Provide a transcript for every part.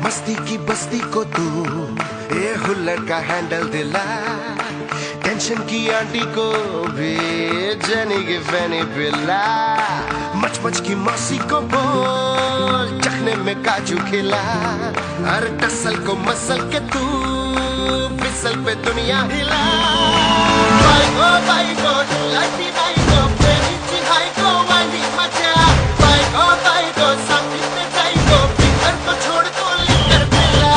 मस्ती की बस्ती को तू ये हुल्लड़ का हैंडल दिला, टेंशन की आंटी को भी जनी की फैनी पिला, मच मच की मौसी को बोल चखने में काजू खिला, हर टसल को मसल के तू फिसल पे दुनिया हिला। बाई को लाइटी बाई को प्रेमी ची हाई को वाली मचा, बाई को साथी पे जाई को फिकर को छोड़ को लेकर पिला।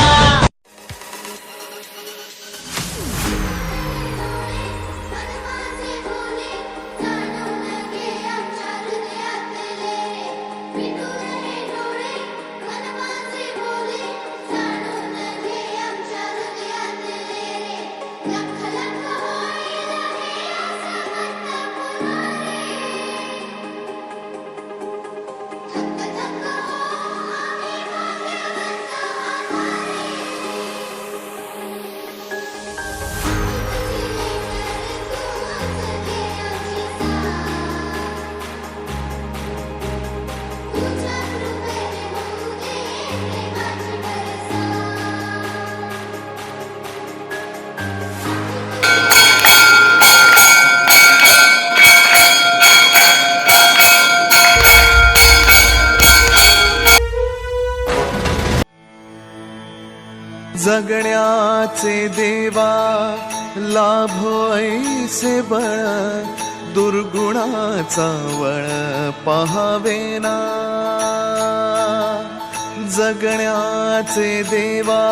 जगण्याचे देवा लाभो ऐसे बळ, दुर्गुणाचा वळ पहावेना। जगण्याचे देवा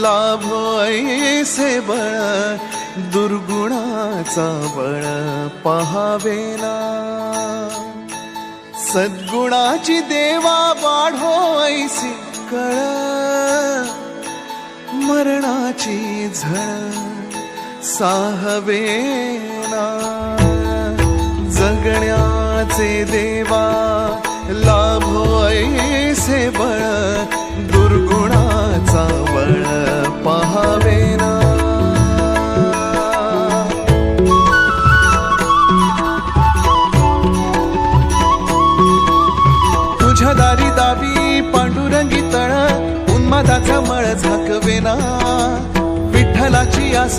लाभो ऐसे बळ, दुर्गुणाचा बळ पहावेना। सद्गुणाची देवा वाढो ऐसी कळ, मरणाची झळ साहवेना। जगण्याचे देवा लाभो ऐसे बळ, दुर्गुणाचा बळ पहावेना। तुझ्या दारी दावी पांडुरंगी तळ, उन्मादाचा मळ झाकवेना। विठ्ठलाची आस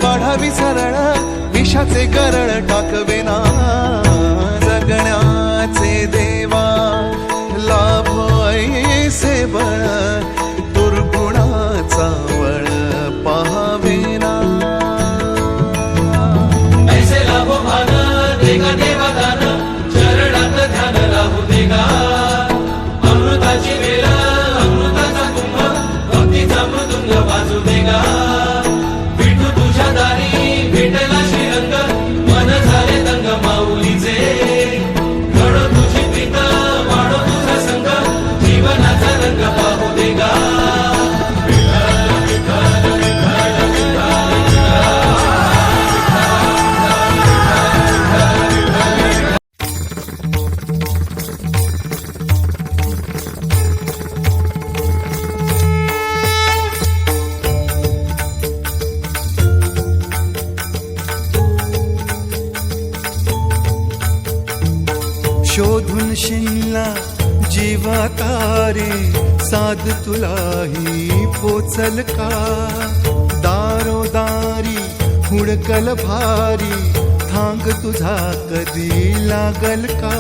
वाढावी सरळ, विषाचे गरळ टाकवेना। जगण्याचे देवा लाभो ऐसे बळ, दुर्गुणाचा बळ पहावेना। ऐसे लाभो भान देगा देवा दान, चरणात ध्यान राहू देगा। अमृताची वेळ अमृताचा कुंभ, भक्तीचा मृदुंग वाजू देगा। विठू तुझ्या दारी भेटला श्रीरंग, मन झाले दंग माऊलीचे। घडो तुझी प्रीत वाढो तुझा संग, जीवनाचा रंग पाहू देगा। शोधून शिनला जीवा तारे, साध तुलाही पोचल का। दारोदारी हुडकल भारी, थांग तुझा कधी लागल का।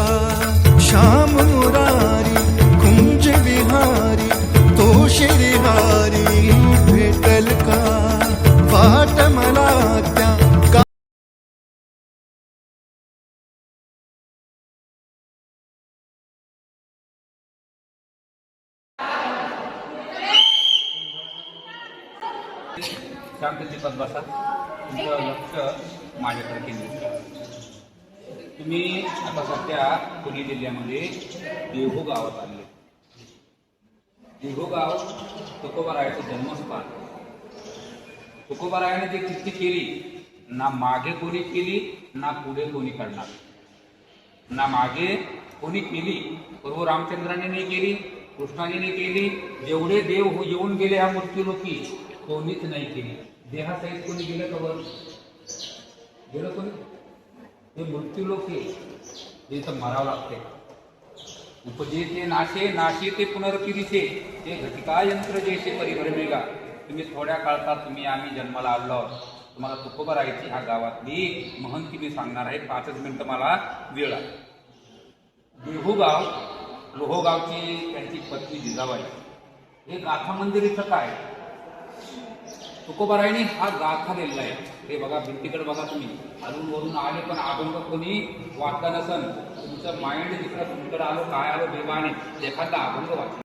श्याम मुरारी कुंज विहारी, तो श्रीहारी भेटल का। वाट मला त्या शांत चित्तात बसा, तुमचं लक्ष माझ्याकडे केंद्रित करा। तुम्ही आता सध्या पुणे जिल्ह्यामध्ये देहू गावात आले। देहू गाव तुकोबारायाचं जन्मस्थान। तुकोबारायाने जी कृती केली, ना मागे कोणी केली ना पुढे कोणी करणार। ना मागे कोणी केली, प्रभू रामचंद्राने नाही केली, कृष्णाने नाही केली। जेवढे देव येऊन गेले ह्या मृत्यूलोकी, कोणीच नाही केली। देहासहित कोणी गेलं का वर गेलं कोणी? हे मृत्यूलोक आहे, इथं मरावं लागते। उपजे ते नाशे नाशे ते पुनर्किरीचे ते घटिका यंत्र जैसे परिभ्रमेगा. तुम्ही थोड्या काळात आम्ही जन्माला आलो आहोत. तुम्हाला तुकोबारायची ह्या गावातली महंती मी सांगणार आहे. 5 मिनिटं मला वेळ आहे. देहूगाव लोहोगावची त्यांची पत्नी जिजाबाई हे गाथा मंदिर इथं काय तुकोबारायने हा गाथा लिहिलेला आहे. हे बघा भिंतीकडे बघा तुम्ही अजून वरून आले पण अभंग कोणी वाचला नसन. तुमचं माइंड तिकडं तुमच्याकडे आलो काय आलो बेमाने एखादा अभंग वाचला.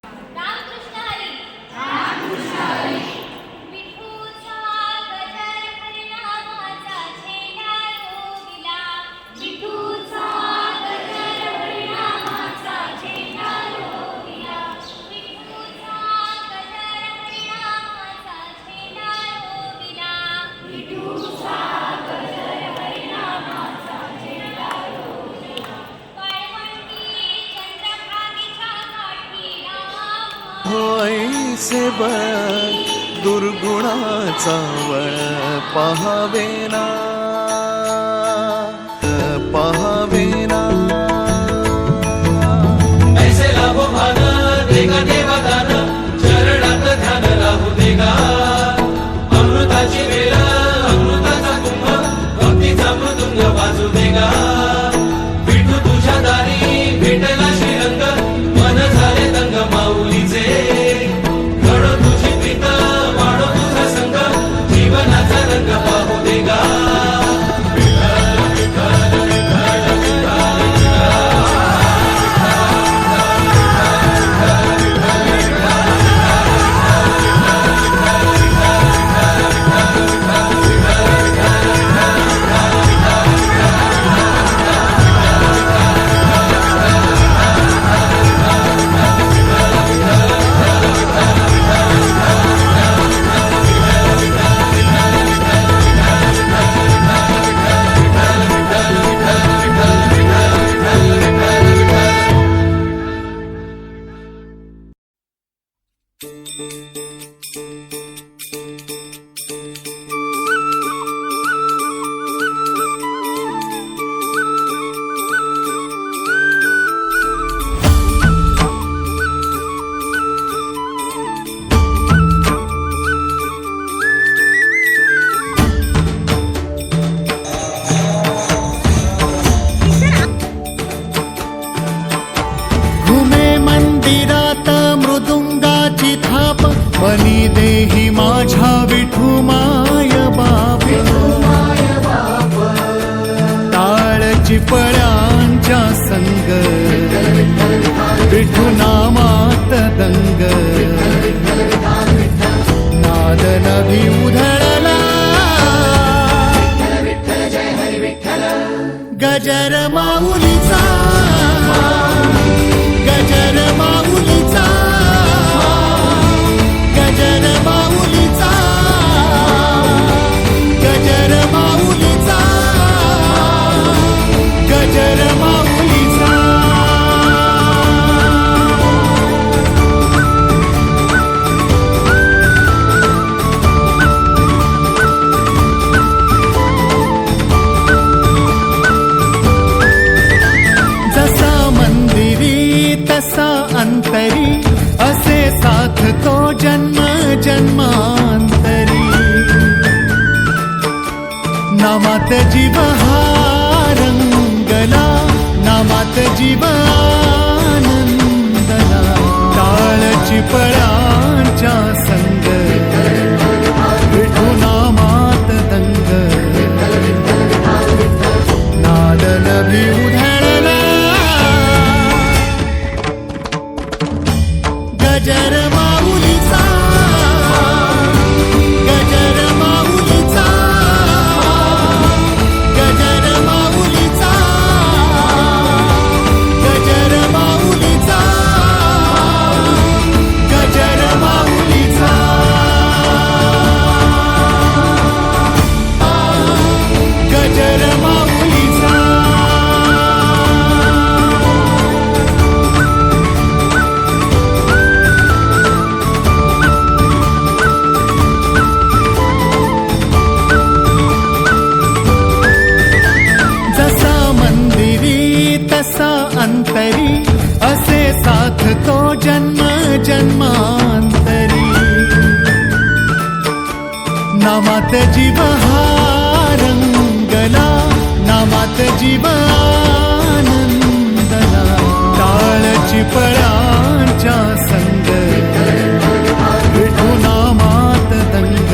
होईसे बळ दुर्गुणाचा वळ पहावेना पहावेना. ऐसे लाभो भान देगा देवादान चरणात ध्यान राहू देगा. अमृताची वेळ अमृताचा कुंभ भक्तीचा मृदुंग वाजू देगा. विठू तुझ्या दारी भेटला श्रीरंग मन झाले दंग माऊलीचे. घडो तुझी प्रीत वाढो तुझा संग जीवनाचा रंग पाहू देगा. बनी देही माझ्या विठू माय बाप. टाळची पळ्यांच्या संग विठू नामात दंग. नाद नभी उधळला गजर माऊलीचा गजर माऊलीचा गजर माऊलीचा गजर माऊलीचा गजर माऊलीचा. जसा मंदिरी तसा अंतरी असे साथ तो जन्म जन्मांतरी. नामात जीव हा रंगला नामात जीव आनंदला. टाळची पळांच्या संग विठू नामात दंग. नाद नभी उधळला गजर माऊलीचा गजर माऊलीचा गजर माऊलीचा गजर माऊलीचा गजर माऊलीचा गजर माऊलीचा. जन्मांतरी नामात जीव हा रंगला नामात जीव आनंदला टाळची फळांच्या संग विठू नामात दंग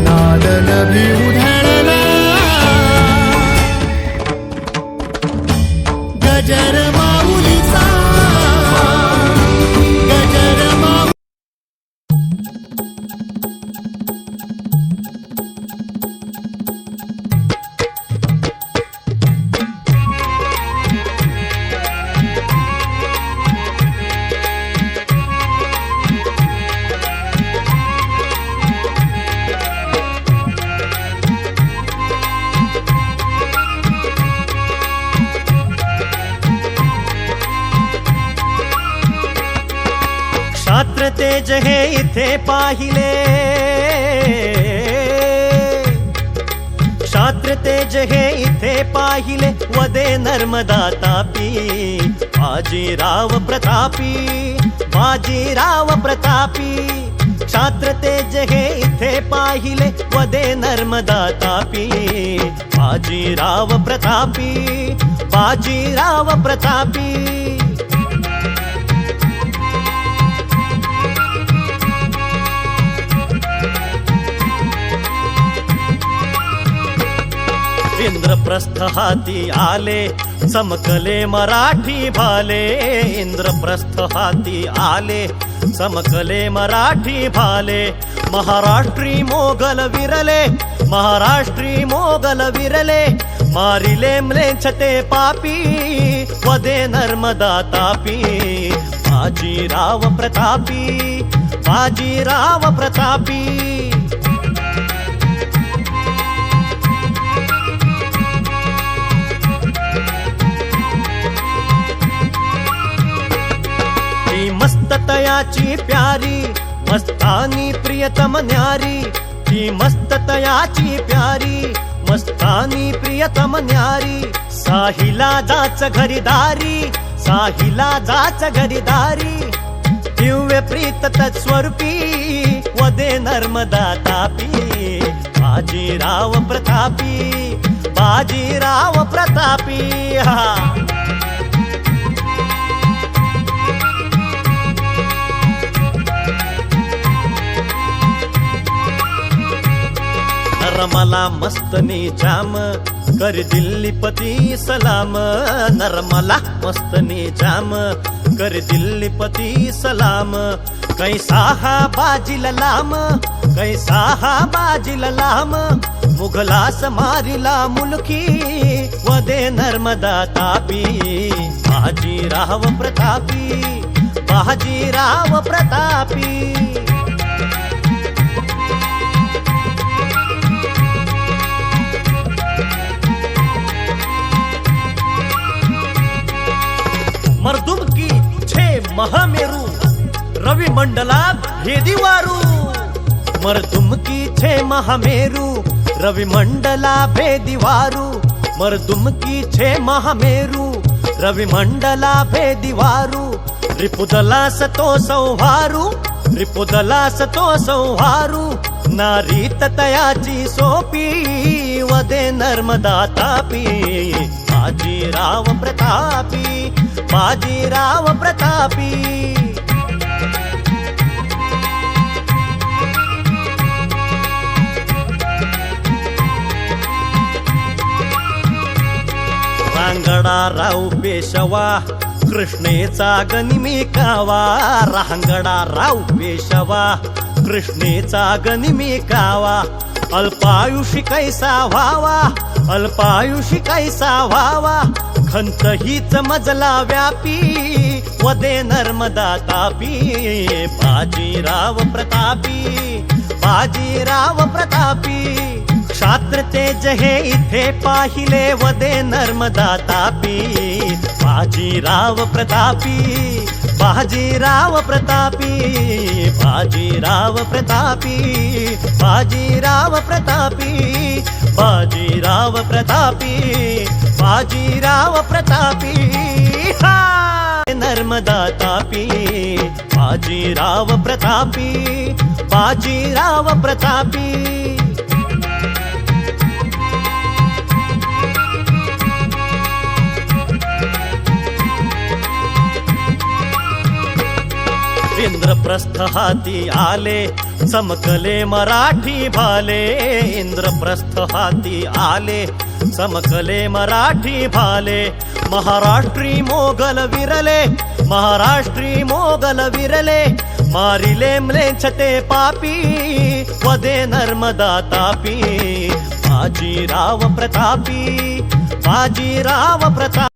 नादन भी उधळला गजर माऊलीचा गजर माऊली क्षात्र तेज हे इथे पाहिले क्षात्र तेज हे इथे पाहिले वदे नर्मदा तापी बाजीराव प्रतापी बाजीराव प्रतापी क्षात्र तेज हे इथे पाहिले वदे नर्मदा तापी बाजीराव प्रतापी बाजीराव प्रतापी इंद्रप्रस्थ हाती आले चमकले मराठी भाले इंद्रप्रस्थ हाती आले चमकले मराठी भाले महाराष्ट्री मोगल विरले महाराष्ट्री मोगल विरले मारिले म्लेच्छते पापी वदे नर्मदा तापी बाजीराव प्रतापी बाजीराव प्रतापी मस्त तयाची प्यारी मस्तानी प्रियतम न्यारी ती मस्त तयाची प्यारी मस्तानी प्रियतम न्यारी साहिला जाच घरीदारी साहिला जाच घरीदारी दिव्य प्रीत तत्स्वरूपी वदे नर्मदा तापी बाजीराव प्रतापी बाजीराव प्रतापी हा नरमला मस्तनी जाम कर दिल्लीपती सलाम नरमला मस्तनी जाम कर दिल्लीपती सलाम कैसा हा बाजील लाम कैसा हा बाजील लाम मुघलास मारिला मुलकी वदे नर्मदा तापी बाजीराव प्रतापी बाजीराव प्रतापी मर्दुम की छे महामेरू रवि मंडला भेदिवारू मर्दुम की छे महामेरू रवि मंडला भेदिवारू मर्दुम की छे महामेरू रवि मंडला भेदिवारू रिपुदला सतो संहारू रिपुदला सतो संहारू नारी तयाची सोपी वदे नर्मदा तापी बाजीराव प्रतापी बाजीराव प्रतापी रांगडा राव पेशवा कृष्णेचा गनिमी कावा रांगडा राव पेशवा कृष्णेचा गनिमी कावा अल्पायुषी कैसा व्हावा अल्पायुषी कैसा व्हावा खंत हीच मजला व्यापी वदे नर्मदा तापी बाजीराव प्रतापी बाजीराव प्रतापी क्षात्र तेज हे इथे पाहिले वदे नर्मदा तापी बाजीराव प्रतापी बाजीराव प्रतापी बाजीराव प्रतापी बाजीराव प्रतापी बाजीराव प्रतापी बाजीराव प्रतापी हा नर्मदा तापी बाजीराव प्रतापी बाजीराव प्रतापी इंद्रप्रस्थ हाती आले चमकले मराठी भाले इंद्रप्रस्थ हाती आले चमकले मराठी भाले महाराष्ट्री मोगल विरले महाराष्ट्री मोगल विरले मारिले म्लेच्छते पापी वदे नर्मदा तापी बाजीराव प्रतापी बाजीराव प्रतापी